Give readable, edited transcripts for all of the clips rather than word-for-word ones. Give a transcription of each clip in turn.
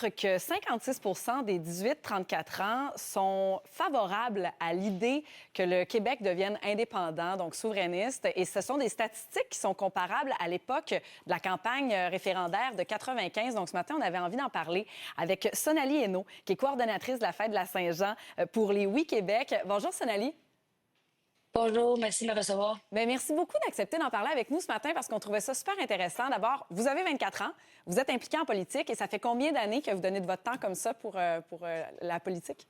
montre que 56 des 18-34 ans sont favorables à l'idée que le Québec devienne indépendant, donc souverainiste. Et ce sont des statistiques qui sont comparables à l'époque de la campagne référendaire de 95. Donc ce matin, on avait envie d'en parler avec Sonali Hainaut, qui est coordonnatrice de la fête de la Saint-Jean pour les Oui Québec. Bonjour Sonali. Bonjour, merci de me recevoir. Bien, merci beaucoup d'accepter d'en parler avec nous ce matin parce qu'on trouvait ça super intéressant. D'abord, vous avez 24 ans, vous êtes impliqué en politique et ça fait combien d'années que vous donnez de votre temps comme ça pour la politique?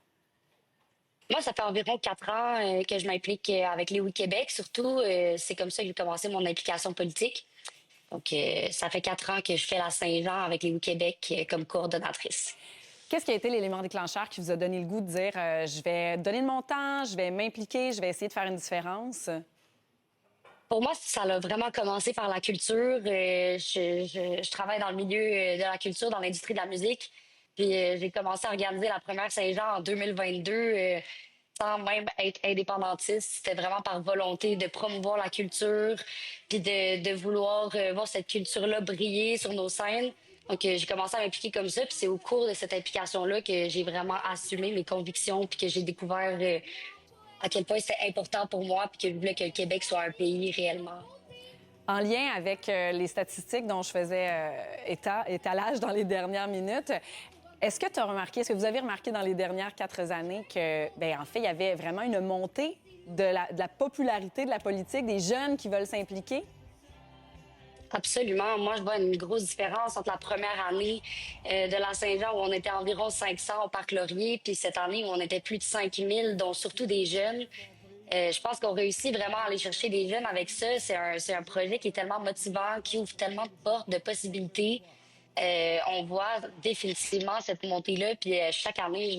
Moi, ça fait environ 4 ans que je m'implique avec les Oui Québec. Surtout, c'est comme ça que j'ai commencé mon implication politique. Donc, ça fait 4 ans que je fais la Saint-Jean avec les Oui Québec comme coordonnatrice. Qu'est-ce qui a été l'élément déclencheur qui vous a donné le goût de dire je vais donner de mon temps, je vais m'impliquer, je vais essayer de faire une différence? Pour moi, ça a vraiment commencé par la culture. Je travaille dans le milieu de la culture, dans l'industrie de la musique. Puis, j'ai commencé à organiser la première Saint-Jean en 2022. Sans même être indépendantiste, c'était vraiment par volonté de promouvoir la culture, puis de vouloir voir cette culture-là briller sur nos scènes. Donc, j'ai commencé à m'impliquer comme ça, puis c'est au cours de cette implication-là que j'ai vraiment assumé mes convictions, puis que j'ai découvert à quel point c'était important pour moi, puis que je voulais que le Québec soit un pays réellement. En lien avec les statistiques dont je faisais étalage dans les dernières minutes, est-ce que vous avez remarqué dans les dernières 4 années que, bien, en fait, il y avait vraiment une montée de la popularité de la politique, des jeunes qui veulent s'impliquer? Absolument. Moi, je vois une grosse différence entre la première année de la Saint-Jean où on était environ 500 au Parc Laurier, puis cette année où on était plus de 5000, dont surtout des jeunes. Je pense qu'on réussit vraiment à aller chercher des jeunes avec ça. C'est un projet qui est tellement motivant, qui ouvre tellement de portes, de possibilités. On voit définitivement cette montée-là. Puis chaque année,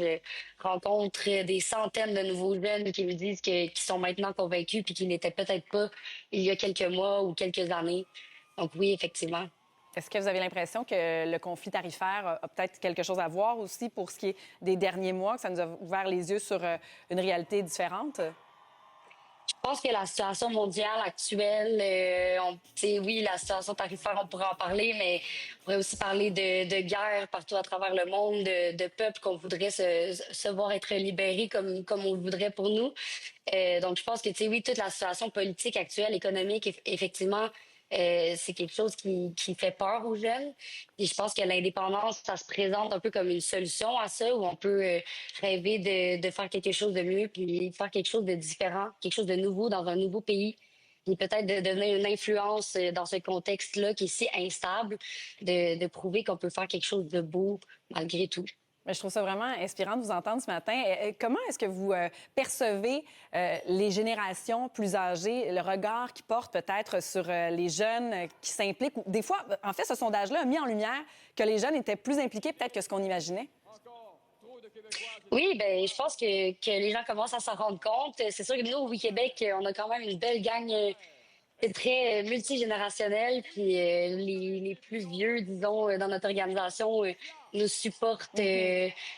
je rencontre des centaines de nouveaux jeunes qui me disent qu'ils sont maintenant convaincus puis qu'ils n'étaient peut-être pas il y a quelques mois ou quelques années. Donc oui, effectivement. Est-ce que vous avez l'impression que le conflit tarifaire a peut-être quelque chose à voir aussi pour ce qui est des derniers mois, que ça nous a ouvert les yeux sur une réalité différente? Je pense que la situation mondiale actuelle, oui, la situation tarifaire, on pourrait en parler, mais on pourrait aussi parler de guerre partout à travers le monde, de peuples qu'on voudrait se voir être libérés comme on le voudrait pour nous. Donc, je pense que, oui, toute la situation politique actuelle, économique, effectivement, c'est quelque chose qui fait peur aux jeunes. Et je pense que l'indépendance, ça se présente un peu comme une solution à ça, où on peut rêver de faire quelque chose de mieux, puis faire quelque chose de différent, quelque chose de nouveau dans un nouveau pays. Puis peut-être de devenir une influence dans ce contexte-là qui est si instable, de prouver qu'on peut faire quelque chose de beau malgré tout. Mais je trouve ça vraiment inspirant de vous entendre ce matin. Comment est-ce que vous percevez les générations plus âgées, le regard qu'ils portent peut-être sur les jeunes qui s'impliquent? Des fois, en fait, ce sondage-là a mis en lumière que les jeunes étaient plus impliqués peut-être que ce qu'on imaginait. Oui, ben, je pense que les gens commencent à s'en rendre compte. C'est sûr que nous, au Québec, on a quand même une belle gang très multigénérationnelle. Puis les plus vieux, disons, dans notre organisation, nous supportent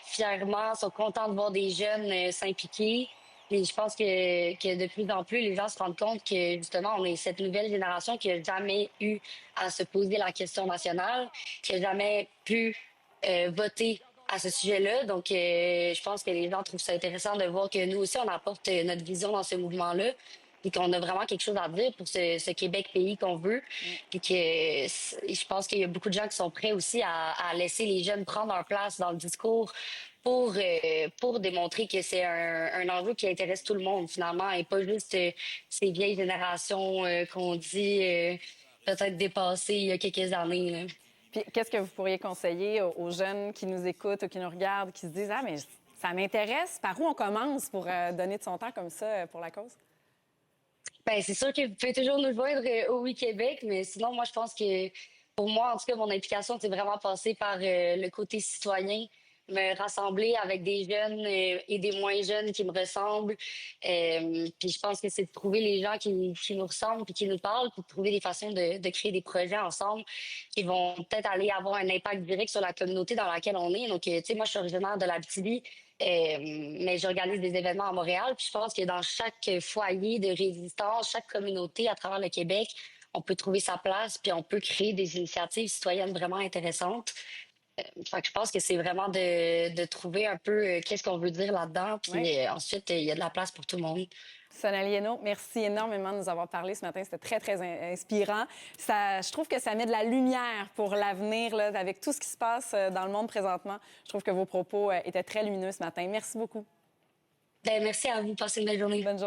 fièrement, sont contents de voir des jeunes s'impliquer. Puis je pense que de plus en plus, les gens se rendent compte que justement, on est cette nouvelle génération qui n'a jamais eu à se poser la question nationale, qui n'a jamais pu voter à ce sujet-là. Donc, je pense que les gens trouvent ça intéressant de voir que nous aussi, on apporte notre vision dans ce mouvement-là et qu'on a vraiment quelque chose à dire pour ce Québec pays qu'on veut. Puis que je pense qu'il y a beaucoup de gens qui sont prêts aussi à laisser les jeunes prendre leur place dans le discours pour démontrer que c'est un enjeu qui intéresse tout le monde finalement et pas juste ces vieilles générations qu'on dit peut-être dépassées il y a quelques années, là. Puis qu'est-ce que vous pourriez conseiller aux jeunes qui nous écoutent ou qui nous regardent, qui se disent ah mais ça m'intéresse. Par où on commence pour donner de son temps comme ça pour la cause? Ben, c'est sûr que vous pouvez toujours nous joindre au Oui Québec, mais sinon, moi, je pense que pour moi, en tout cas, mon implication, c'est vraiment passé par le côté citoyen, me rassembler avec des jeunes et des moins jeunes qui me ressemblent. Puis je pense que c'est de trouver les gens qui nous ressemblent puis qui nous parlent, puis de trouver des façons de créer des projets ensemble qui vont peut-être aller avoir un impact direct sur la communauté dans laquelle on est. Donc, tu sais, moi, je suis originaire de l'Abitibi. Mais j'organise des événements à Montréal. Puis je pense que dans chaque foyer de résistance, chaque communauté à travers le Québec, on peut trouver sa place, puis on peut créer des initiatives citoyennes vraiment intéressantes. Fait que je pense que c'est vraiment de trouver un peu qu'est-ce qu'on veut dire là-dedans. Oui. Puis ensuite, il y a de la place pour tout le monde. Sonali Hénaud, merci énormément de nous avoir parlé ce matin. C'était très, très inspirant. Ça, je trouve que ça met de la lumière pour l'avenir, là, avec tout ce qui se passe dans le monde présentement. Je trouve que vos propos étaient très lumineux ce matin. Merci beaucoup. Ben, merci à vous. Passez une belle journée. Bonne journée.